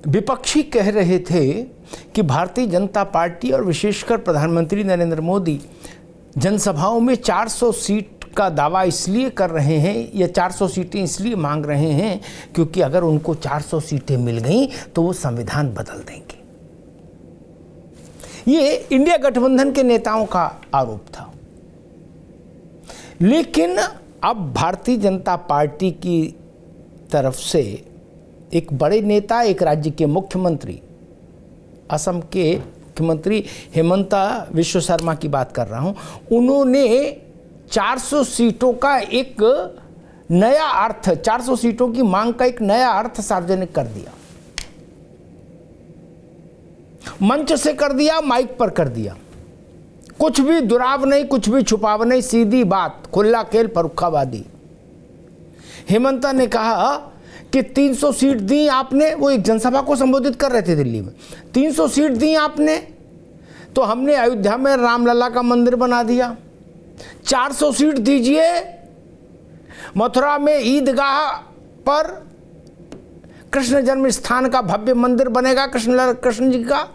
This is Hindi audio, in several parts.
विपक्षी कह रहे थे कि भारतीय जनता पार्टी और विशेषकर प्रधानमंत्री नरेंद्र मोदी जनसभाओं में 400 सीट का दावा इसलिए कर रहे हैं या 400 सीटें इसलिए मांग रहे हैं क्योंकि अगर उनको 400 सीटें मिल गईं तो वो संविधान बदल देंगे। ये इंडिया गठबंधन के नेताओं का आरोप था। लेकिन अब भारतीय जनता पार्टी की तरफ से एक बड़े नेता, एक राज्य के मुख्यमंत्री, असम के मुख्यमंत्री हेमंता विश्व शर्मा की बात कर रहा हूं, उन्होंने 400 सीटों का एक नया अर्थ, 400 सीटों की मांग का एक नया अर्थ सार्वजनिक कर दिया। मंच से कर दिया, माइक पर कर दिया। कुछ भी दुराव नहीं, कुछ भी छुपाव नहीं, सीधी बात, खुला खेल, फरुखाबादी। हेमंता ने कहा कि 300 सीट दी आपने, वो एक जनसभा को संबोधित कर रहे थे दिल्ली में, 300 सीट दी आपने तो हमने अयोध्या में रामलला का मंदिर बना दिया। 400 सीट दीजिए, मथुरा में ईदगाह पर कृष्ण जन्म स्थान का भव्य मंदिर बनेगा, कृष्ण जी का।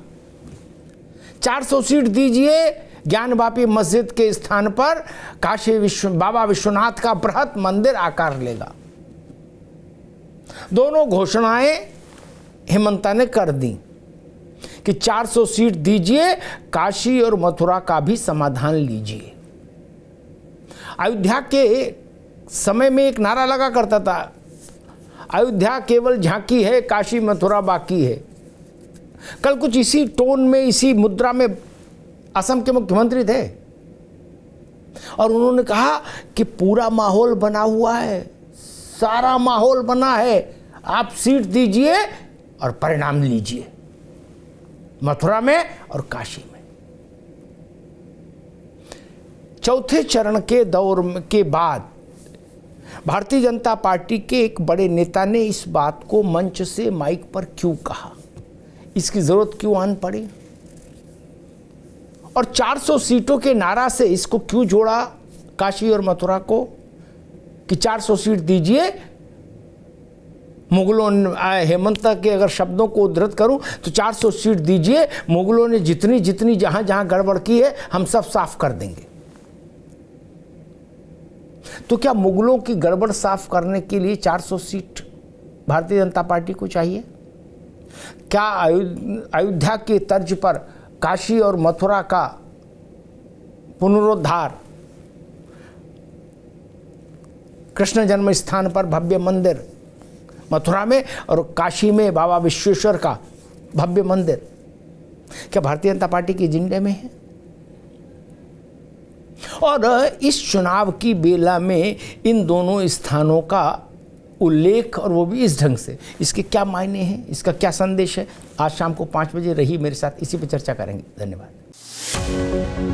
400 सीट दीजिए, ज्ञानवापी मस्जिद के स्थान पर बाबा विश्वनाथ का बृहत मंदिर आकार लेगा। दोनों घोषणाएं हेमंता ने कर दी कि 400 सीट दीजिए, काशी और मथुरा का भी समाधान लीजिए। अयोध्या के समय में एक नारा लगा करता था, अयोध्या केवल झांकी है, काशी मथुरा बाकी है। कल कुछ इसी टोन में, इसी मुद्रा में असम के मुख्यमंत्री थे और उन्होंने कहा कि पूरा माहौल बना हुआ है, सारा माहौल बना है, आप सीट दीजिए और परिणाम लीजिए मथुरा में और काशी में। चौथे चरण के दौर के बाद भारतीय जनता पार्टी के एक बड़े नेता ने इस बात को मंच से, माइक पर क्यों कहा, इसकी जरूरत क्यों आन पड़ी और 400 सीटों के नारा से इसको क्यों जोड़ा, काशी और मथुरा को, कि 400 सीट दीजिए। मुगलों ने, हेमंता के अगर शब्दों को उद्धृत करूं तो 400 सीट दीजिए, मुगलों ने जितनी जितनी जहां जहां गड़बड़ की है हम सब साफ कर देंगे। तो क्या मुगलों की गड़बड़ साफ करने के लिए 400 सीट भारतीय जनता पार्टी को चाहिए? क्या अयोध्या के तर्ज पर काशी और मथुरा का पुनरुद्धार, कृष्ण जन्म स्थान पर भव्य मंदिर मथुरा में और काशी में बाबा विश्वेश्वर का भव्य मंदिर, क्या भारतीय जनता पार्टी के एजेंडे में है? और इस चुनाव की बेला में इन दोनों स्थानों का उल्लेख, और वो भी इस ढंग से, इसके क्या मायने हैं, इसका क्या संदेश है? आज शाम को 5 बजे रही मेरे साथ, इसी पर चर्चा करेंगे। धन्यवाद।